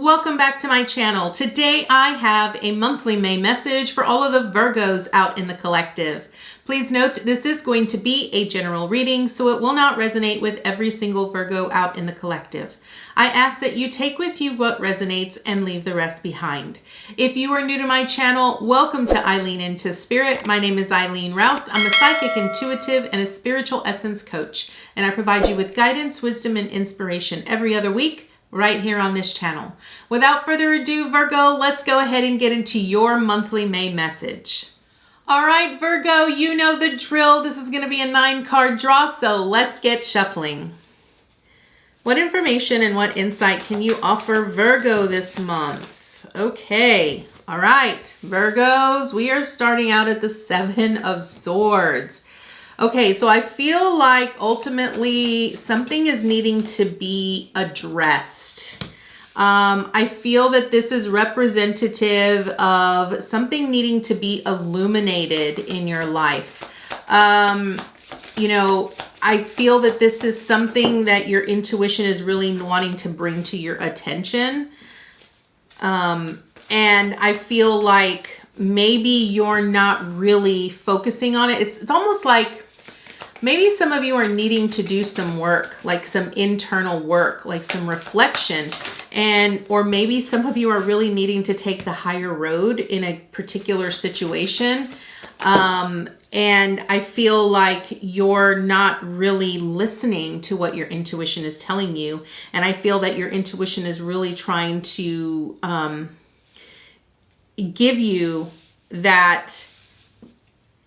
welcome back to my channel. Today I have a monthly May message for all of the Virgos out in the collective. Please note this is going to be a general reading, so it will not resonate with every single Virgo out in the collective. I ask that you take with you what resonates and leave the rest behind. If you are new to my channel, welcome to Eileen Into Spirit. My name is Eileen Rouse. I'm a psychic intuitive and a spiritual essence coach, and I provide you with guidance, wisdom, and inspiration every other week right here on this channel. Without further ado, Virgo, let's go ahead and get into your monthly May message. All right, Virgo, you know the drill. This is going to be a 9-card draw, so let's get shuffling. What information and what insight can you offer Virgo this month? Okay, all right, Virgos, we are starting out at the 7 of Swords. Okay, so I feel like ultimately something is needing to be addressed. I feel that this is representative of something needing to be illuminated in your life. You know, I feel that this is something that your intuition is really wanting to bring to your attention. And I feel like maybe you're not really focusing on it. It's almost like maybe some of you are needing to do some work, like some internal work, like some reflection. Or maybe some of you are really needing to take the higher road in a particular situation. And I feel like you're not really listening to what your intuition is telling you. And I feel that your intuition is really trying to give you that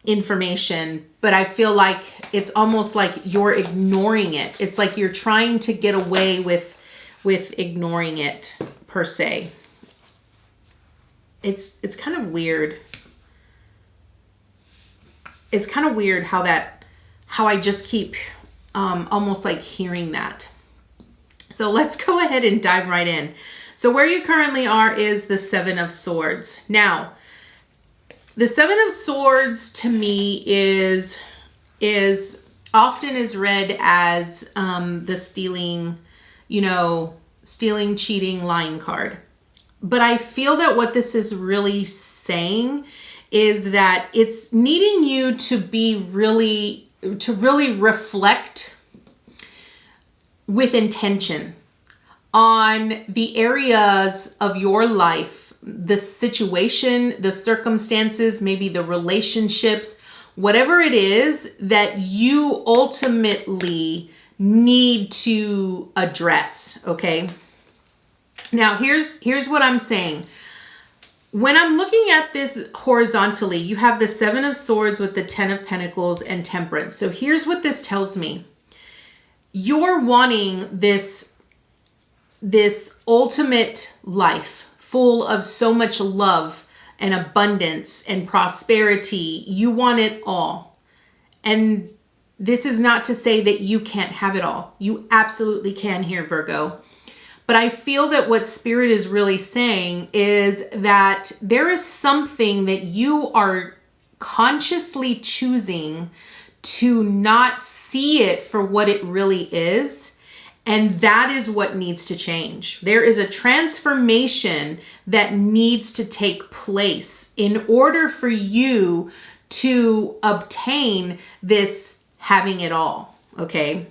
information, but I feel like it's almost like you're ignoring it. It's like you're trying to get away with ignoring it per se. It's kind of weird. It's kind of weird how I just keep almost like hearing that. So let's go ahead and dive right in. So where you currently are is the 7 of Swords. Now, the 7 of Swords to me is often is read as the stealing, cheating, lying card. But I feel that what this is really saying is that it's needing you to really reflect with intention on the areas of your life, the situation, the circumstances, maybe the relationships, whatever it is that you ultimately need to address, okay? Now, here's what I'm saying. When I'm looking at this horizontally, you have the 7 of Swords with the 10 of Pentacles and Temperance. So here's what this tells me. You're wanting this ultimate life full of so much love and abundance and prosperity. You want it all. And this is not to say that you can't have it all. You absolutely can here, Virgo. But I feel that what Spirit is really saying is that there is something that you are consciously choosing to not see it for what it really is. And that is what needs to change. There is a transformation that needs to take place in order for you to obtain this having it all, okay?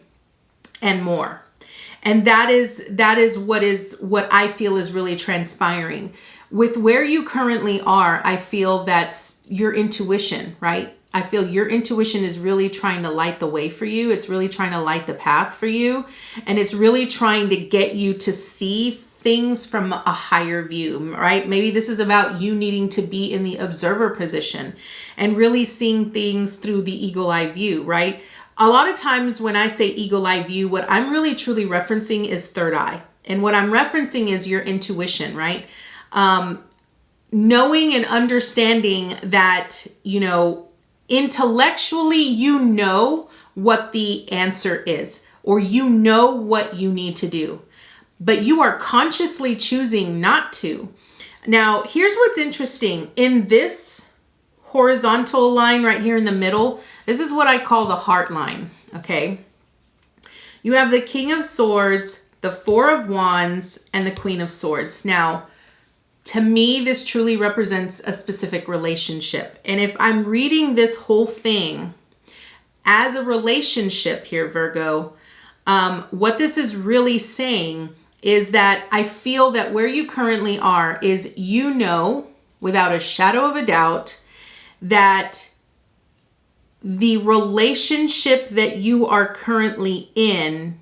And more. And that is what I feel is really transpiring. With where you currently are, I feel that's your intuition, right? I feel your intuition is really trying to light the way for you. It's really trying to light the path for you. And it's really trying to get you to see things from a higher view, right? Maybe this is about you needing to be in the observer position and really seeing things through the eagle eye view, right? A lot of times when I say eagle eye view, what I'm really truly referencing is third eye. And what I'm referencing is your intuition, right? Knowing and understanding that, intellectually, you know what the answer is, or you know what you need to do, but you are consciously choosing not to. Now, here's what's interesting. In this horizontal line right here in the middle, this is what I call the heart line, okay? You have the King of Swords, the Four of Wands, and the Queen of Swords. Now, to me, this truly represents a specific relationship. And if I'm reading this whole thing as a relationship here, Virgo, what this is really saying is that I feel that where you currently are is, you know, without a shadow of a doubt, that the relationship that you are currently in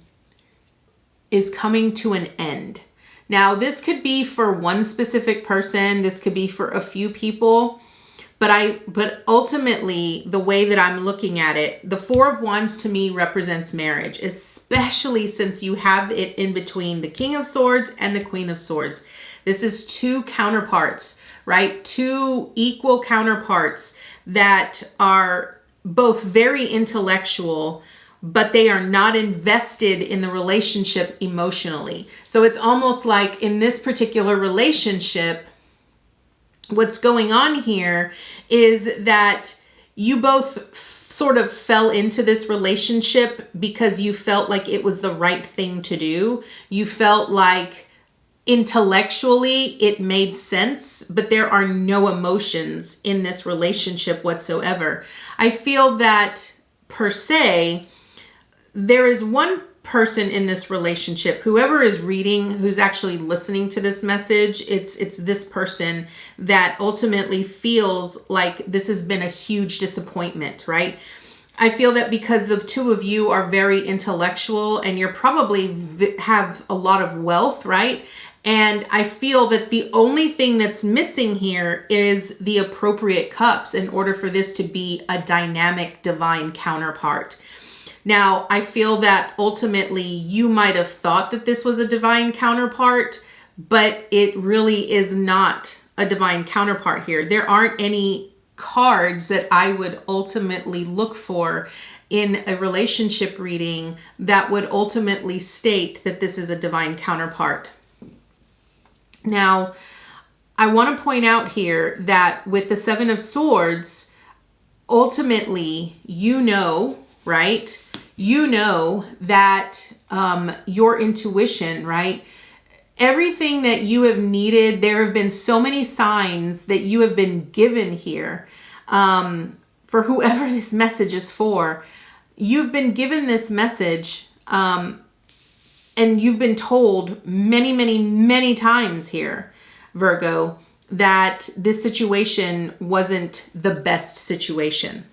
is coming to an end. Now, this could be for one specific person, this could be for a few people, but ultimately, the way that I'm looking at it, the Four of Wands to me represents marriage, especially since you have it in between the King of Swords and the Queen of Swords. This is two counterparts, right? Two equal counterparts that are both very intellectual, but they are not invested in the relationship emotionally. So it's almost like in this particular relationship, what's going on here is that you both sort of fell into this relationship because you felt like it was the right thing to do. You felt like intellectually it made sense, but there are no emotions in this relationship whatsoever. I feel that per se, there is one person in this relationship, whoever is reading, who's actually listening to this message, it's this person that ultimately feels like this has been a huge disappointment, right? I feel that because the two of you are very intellectual and you're probably have a lot of wealth, right? And I feel that the only thing that's missing here is the appropriate cups in order for this to be a dynamic divine counterpart. Now, I feel that ultimately you might have thought that this was a divine counterpart, but it really is not a divine counterpart here. There aren't any cards that I would ultimately look for in a relationship reading that would ultimately state that this is a divine counterpart. Now, I want to point out here that with the Seven of Swords, ultimately, you know, right? You know that your intuition, right? Everything that you have needed, there have been so many signs that you have been given here for whoever this message is for. You've been given this message and you've been told many, many, many times here, Virgo, that this situation wasn't the best situation.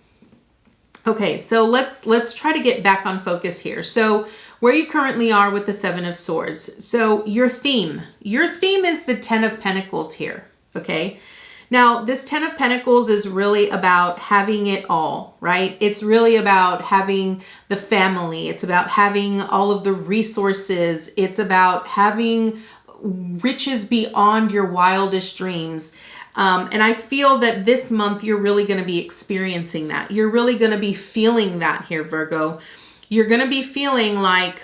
Okay, so let's try to get back on focus here. So where you currently are with the Seven of Swords. So your theme is the Ten of Pentacles here, okay? Now, this Ten of Pentacles is really about having it all, right? It's really about having the family. It's about having all of the resources. It's about having riches beyond your wildest dreams. And I feel that this month you're really going to be experiencing that. You're really going to be feeling that here, Virgo. You're going to be feeling like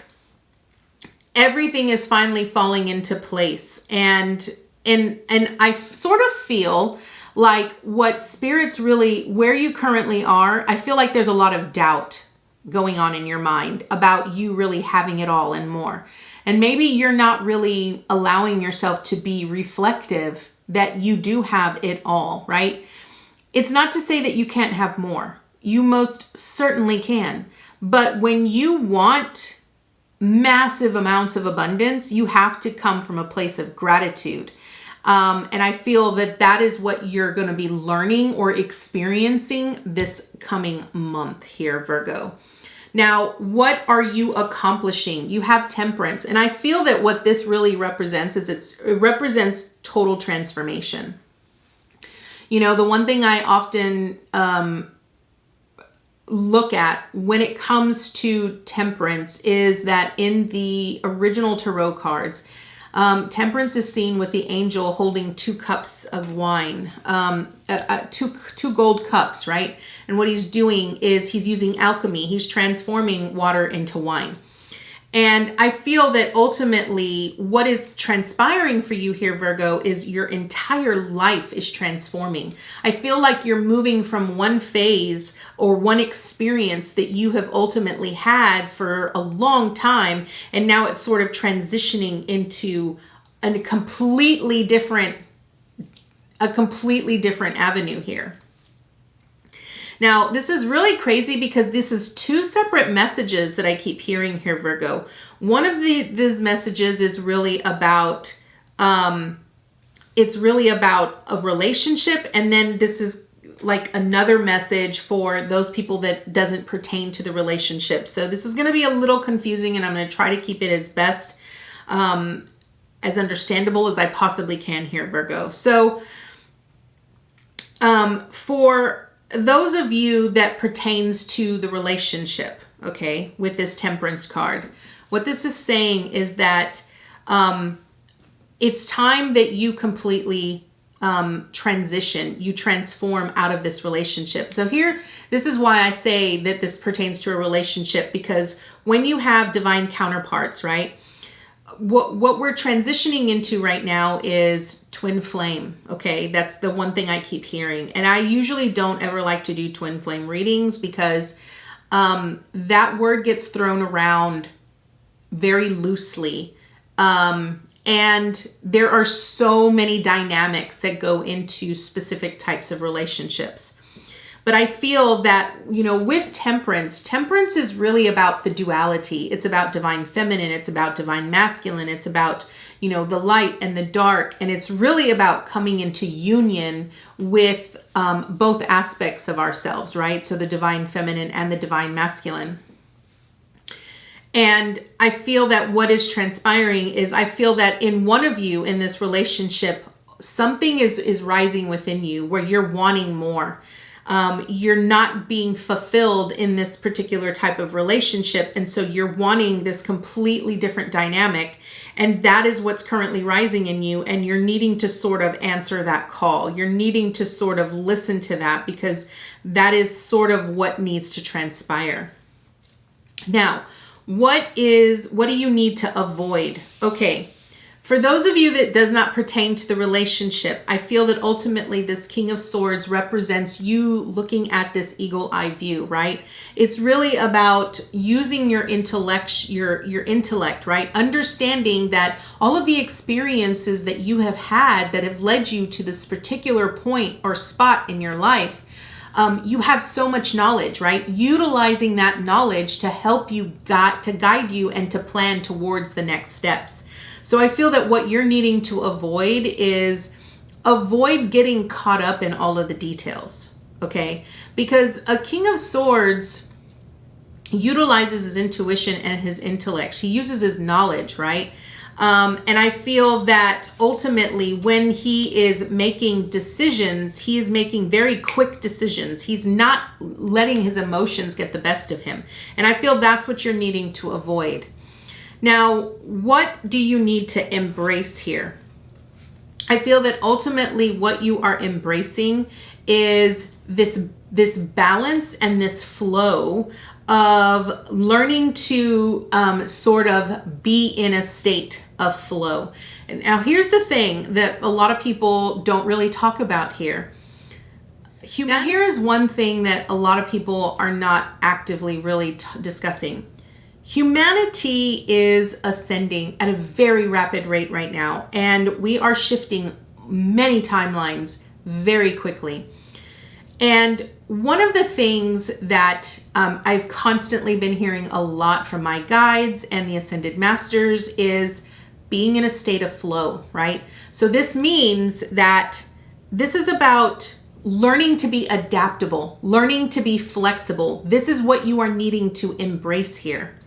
everything is finally falling into place. And I sort of feel like what spirits really, where you currently are, I feel like there's a lot of doubt going on in your mind about you really having it all and more. And maybe you're not really allowing yourself to be reflective that you do have it all, right? It's not to say that you can't have more. You most certainly can. But when you want massive amounts of abundance, you have to come from a place of gratitude. And I feel that that is what you're going to be learning or experiencing this coming month here, Virgo. Now, what are you accomplishing? You have Temperance. And I feel that what this really represents is it represents total transformation. You know, the one thing I often look at when it comes to Temperance is that in the original tarot cards, Temperance is seen with the angel holding 2 cups of wine, two gold cups, right? And what he's doing is he's using alchemy. He's transforming water into wine. And I feel that ultimately what is transpiring for you here, Virgo, is your entire life is transforming. I feel like you're moving from one phase or one experience that you have ultimately had for a long time, and now it's sort of transitioning into a completely different avenue here. Now, this is really crazy because this is two separate messages that I keep hearing here, Virgo. One of these messages is really about, it's really about a relationship. And then this is like another message for those people that doesn't pertain to the relationship. So this is going to be a little confusing, and I'm going to try to keep it as best, as understandable as I possibly can here, Virgo. So, for those of you that pertains to the relationship, okay, with this Temperance card, what this is saying is that it's time that you completely transition, you transform out of this relationship. So here, this is why I say that this pertains to a relationship, because when you have divine counterparts, right, what we're transitioning into right now is twin flame. Okay, that's the one thing I keep hearing, and I usually don't ever like to do twin flame readings because that word gets thrown around very loosely, and there are so many dynamics that go into specific types of relationships. But I feel that, you know, with temperance is really about the duality. It's about divine feminine. It's about divine masculine. It's about, you know, the light and the dark. And it's really about coming into union with both aspects of ourselves, right? So the divine feminine and the divine masculine. And I feel that what is transpiring is, I feel that in one of you in this relationship, something is rising within you where you're wanting more. You're not being fulfilled in this particular type of relationship. And so you're wanting this completely different dynamic. And that is what's currently rising in you. And you're needing to sort of answer that call. You're needing to sort of listen to that, because that is sort of what needs to transpire. Now, what do you need to avoid? Okay. For those of you that does not pertain to the relationship, I feel that ultimately this King of Swords represents you looking at this eagle eye view, right? It's really about using your intellect, your intellect, right? Understanding that all of the experiences that you have had that have led you to this particular point or spot in your life, you have so much knowledge, right? Utilizing that knowledge to help you guide you and to plan towards the next steps. So I feel that what you're needing to avoid is getting caught up in all of the details, okay? Because a King of Swords utilizes his intuition and his intellect. He uses his knowledge, right? And I feel that ultimately when he is making decisions, he is making very quick decisions. He's not letting his emotions get the best of him. And I feel that's what you're needing to avoid. Now, what do you need to embrace here? I feel that ultimately what you are embracing is this balance and this flow of learning to sort of be in a state of flow. And now here's the thing that a lot of people don't really talk about here. Now here is one thing that a lot of people are not actively really discussing. Humanity is ascending at a very rapid rate right now, and we are shifting many timelines very quickly. And one of the things that I've constantly been hearing a lot from my guides and the Ascended Masters is being in a state of flow, right? So this means that this is about learning to be adaptable, learning to be flexible. This is what you are needing to embrace here.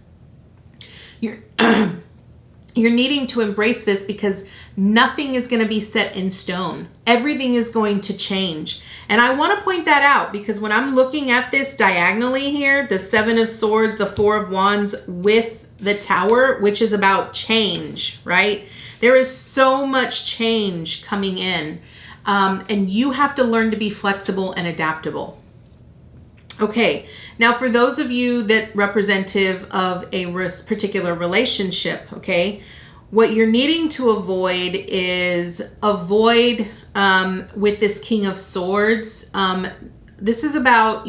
You're needing to embrace this because nothing is going to be set in stone. Everything is going to change. And I want to point that out because when I'm looking at this diagonally here, the Seven of Swords, the Four of Wands with the Tower, which is about change, right? There is so much change coming in. And you have to learn to be flexible and adaptable. Okay, now for those of you that representative of a particular relationship, okay, what you're needing to avoid is with this King of Swords. This is about,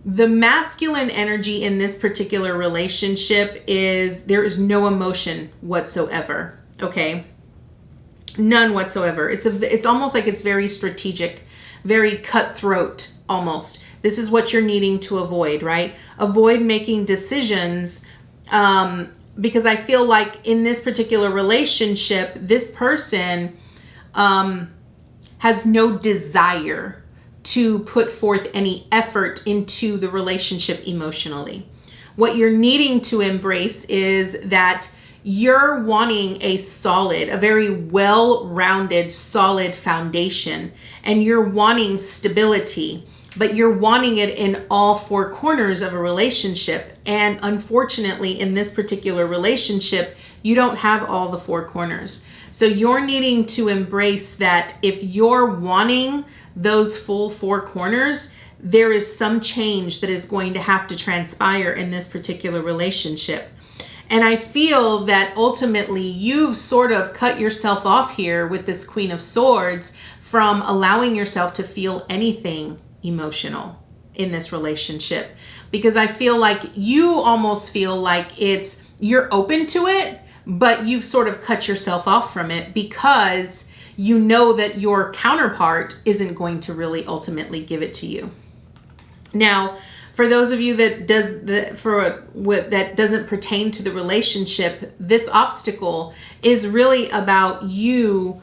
the masculine energy in this particular relationship is there is no emotion whatsoever, okay? None whatsoever. It's almost like it's very strategic, very cutthroat almost. This is what you're needing to avoid, right? Avoid making decisions because I feel like in this particular relationship, this person has no desire to put forth any effort into the relationship emotionally. What you're needing to embrace is that you're wanting a very well-rounded, solid foundation, and you're wanting stability, but you're wanting it in all four corners of a relationship. And unfortunately, in this particular relationship, you don't have all the four corners. So you're needing to embrace that if you're wanting those full four corners, there is some change that is going to have to transpire in this particular relationship. And I feel that ultimately you've sort of cut yourself off here with this Queen of Swords from allowing yourself to feel anything emotional in this relationship, because I feel like you almost feel like you're open to it, but you've sort of cut yourself off from it because you know that your counterpart isn't going to really ultimately give it to you. Now, for those of you that doesn't pertain to the relationship, this obstacle is really about you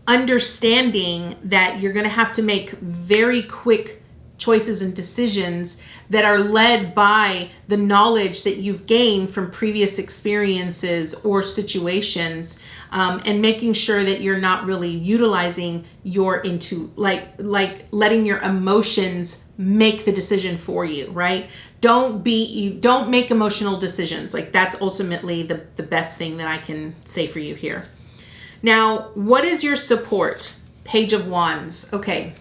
understanding that you're going to have to make very quick choices and decisions that are led by the knowledge that you've gained from previous experiences or situations, and making sure that you're not really utilizing letting your emotions make the decision for you, right? Don't make emotional decisions. Like, that's ultimately the best thing that I can say for you here. Now, what is your support? Page of Wands. Okay.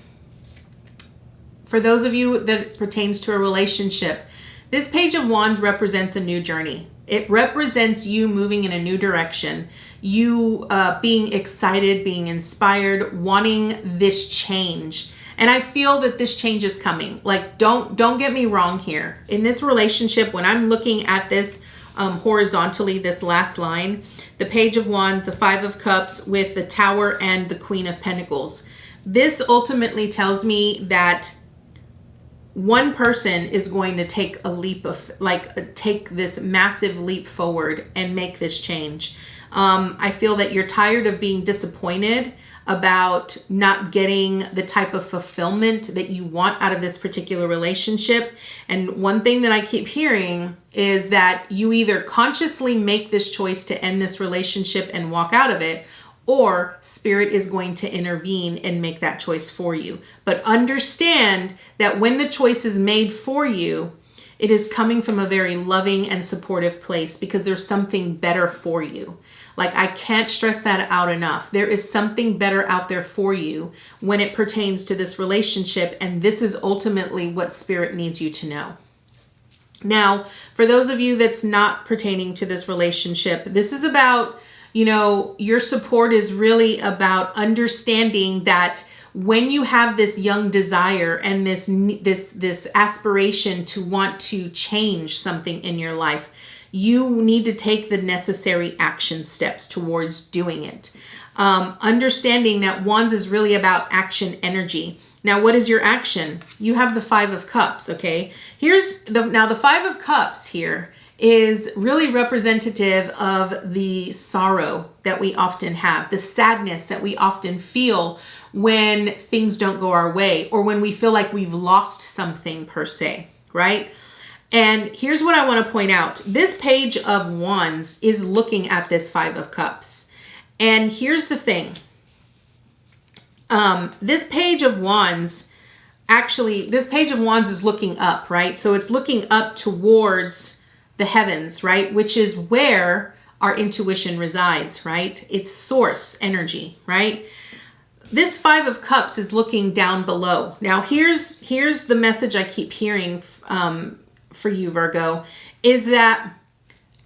For those of you that it pertains to a relationship, this Page of Wands represents a new journey. It represents you moving in a new direction, you being excited, being inspired, wanting this change. And I feel that this change is coming. Like, don't get me wrong here. In this relationship, when I'm looking at this horizontally, this last line, the Page of Wands, the Five of Cups with the Tower and the Queen of Pentacles. This ultimately tells me that one person is going to take take this massive leap forward and make this change. I feel that you're tired of being disappointed about not getting the type of fulfillment that you want out of this particular relationship. And one thing that I keep hearing is that you either consciously make this choice to end this relationship and walk out of it, or Spirit is going to intervene and make that choice for you. But understand that when the choice is made for you, it is coming from a very loving and supportive place, because there's something better for you. Like, I can't stress that out enough. There is something better out there for you when it pertains to this relationship, and this is ultimately what Spirit needs you to know. Now, for those of you that's not pertaining to this relationship, this is about, your support is really about understanding that when you have this young desire and this aspiration to want to change something in your life, you need to take the necessary action steps towards doing it. Understanding that Wands is really about action energy. Now, what is your action? You have the Five of Cups, okay? Now the Five of Cups here is really representative of the sorrow that we often have, the sadness that we often feel when things don't go our way, or when we feel like we've lost something per se, right? And here's what I want to point out. This Page of Wands is looking at this Five of Cups. And here's the thing. This Page of Wands is looking up, right? So it's looking up towards the heavens, right? Which is where our intuition resides, right? It's source energy, right? this Five of Cups is looking down below. Now, here's the message I keep hearing for you, Virgo, is that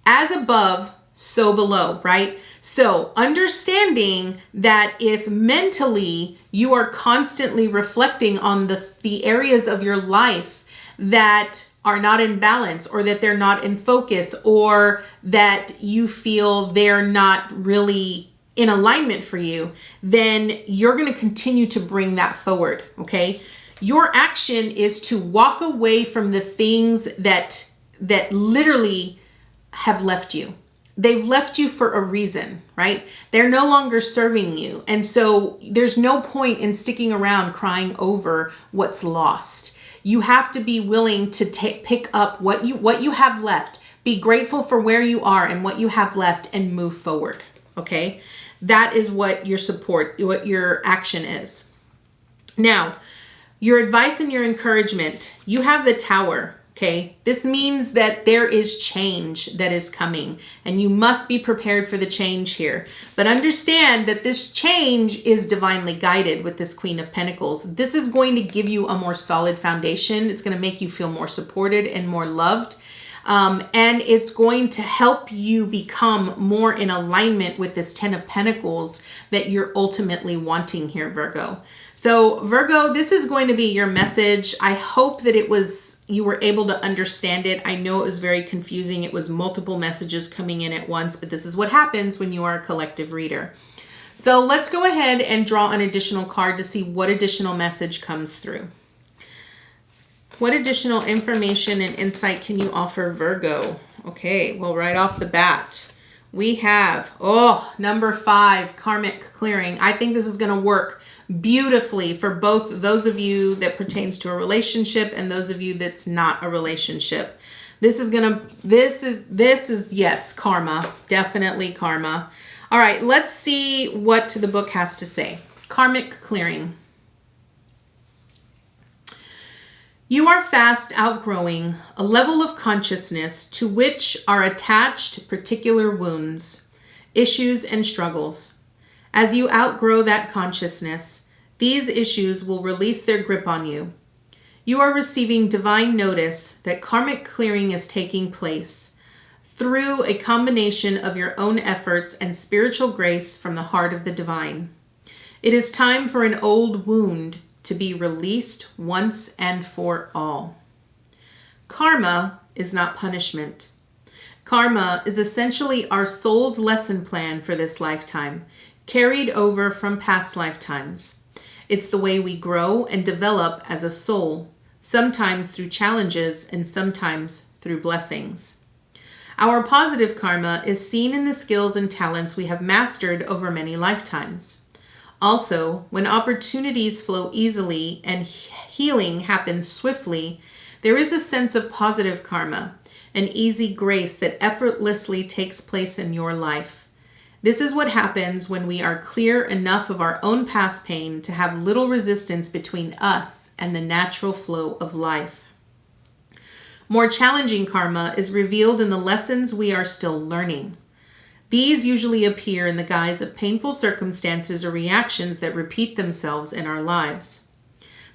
as above, so below, right? So understanding that if mentally you are constantly reflecting on the areas of your life that are not in balance, or that they're not in focus, or that you feel they're not really in alignment for you, then you're going to continue to bring that forward, okay? Your action is to walk away from the things that literally have left you. They've left you for a reason, right? They're no longer serving you. And so there's no point in sticking around crying over what's lost. You have to be willing to pick up what you have left. Be grateful for where you are and what you have left, and move forward, okay? That is what your action is. Now, your advice and your encouragement, you have the Tower, okay? This means that there is change that is coming, and you must be prepared for the change here. But understand that this change is divinely guided with this Queen of Pentacles. This is going to give you a more solid foundation. It's going to make you feel more supported and more loved. And it's going to help you become more in alignment with this Ten of Pentacles that you're ultimately wanting here, Virgo. So Virgo, this is going to be your message. I hope that you were able to understand it. I know it was very confusing. It was multiple messages coming in at once, but this is what happens when you are a collective reader. So let's go ahead and draw an additional card to see what additional message comes through. What additional information and insight can you offer, Virgo? Okay, well, right off the bat, we have, number 5, karmic clearing. I think this is going to work beautifully for both those of you that pertains to a relationship and those of you that's not a relationship. This is yes, karma, definitely karma. All right, let's see what the book has to say. Karmic clearing. You are fast outgrowing a level of consciousness to which are attached particular wounds, issues, and struggles. As you outgrow that consciousness, these issues will release their grip on you. You are receiving divine notice that karmic clearing is taking place through a combination of your own efforts and spiritual grace from the heart of the divine. It is time for an old wound to be released once and for all. Karma is not punishment. Karma is essentially our soul's lesson plan for this lifetime, carried over from past lifetimes. It's the way we grow and develop as a soul, sometimes through challenges and sometimes through blessings. Our positive karma is seen in the skills and talents we have mastered over many lifetimes. Also, when opportunities flow easily and healing happens swiftly, there is a sense of positive karma, an easy grace that effortlessly takes place in your life. This is what happens when we are clear enough of our own past pain to have little resistance between us and the natural flow of life. More challenging karma is revealed in the lessons we are still learning. These usually appear in the guise of painful circumstances or reactions that repeat themselves in our lives.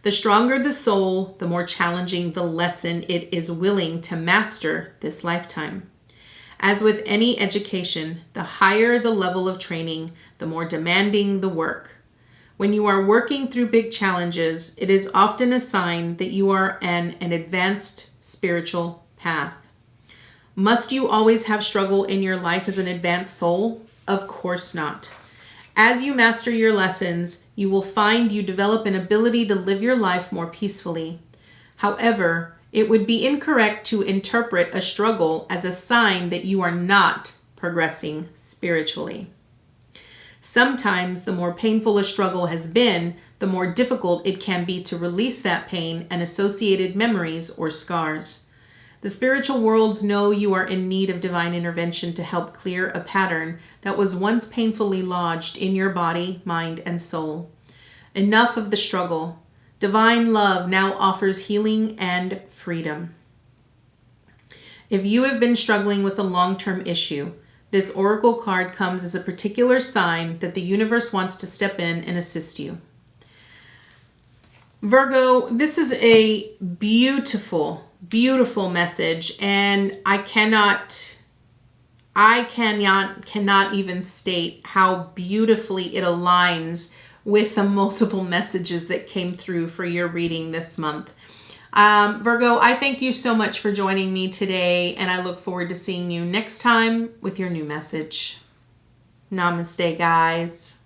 The stronger the soul, the more challenging the lesson it is willing to master this lifetime. As with any education, the higher the level of training, the more demanding the work. When you are working through big challenges, it is often a sign that you are on an advanced spiritual path. Must you always have struggle in your life as an advanced soul? Of course not. As you master your lessons, you will find you develop an ability to live your life more peacefully. However, it would be incorrect to interpret a struggle as a sign that you are not progressing spiritually. Sometimes the more painful a struggle has been, the more difficult it can be to release that pain and associated memories or scars. The spiritual worlds know you are in need of divine intervention to help clear a pattern that was once painfully lodged in your body, mind, and soul. Enough of the struggle. Divine love now offers healing and freedom. If you have been struggling with a long-term issue, This oracle card comes as a particular sign that the universe wants to step in and assist you. Virgo, this is a beautiful, beautiful message, and I cannot even state how beautifully it aligns with the multiple messages that came through for your reading this month. Virgo, I thank you so much for joining me today, and I look forward to seeing you next time with your new message. Namaste, guys.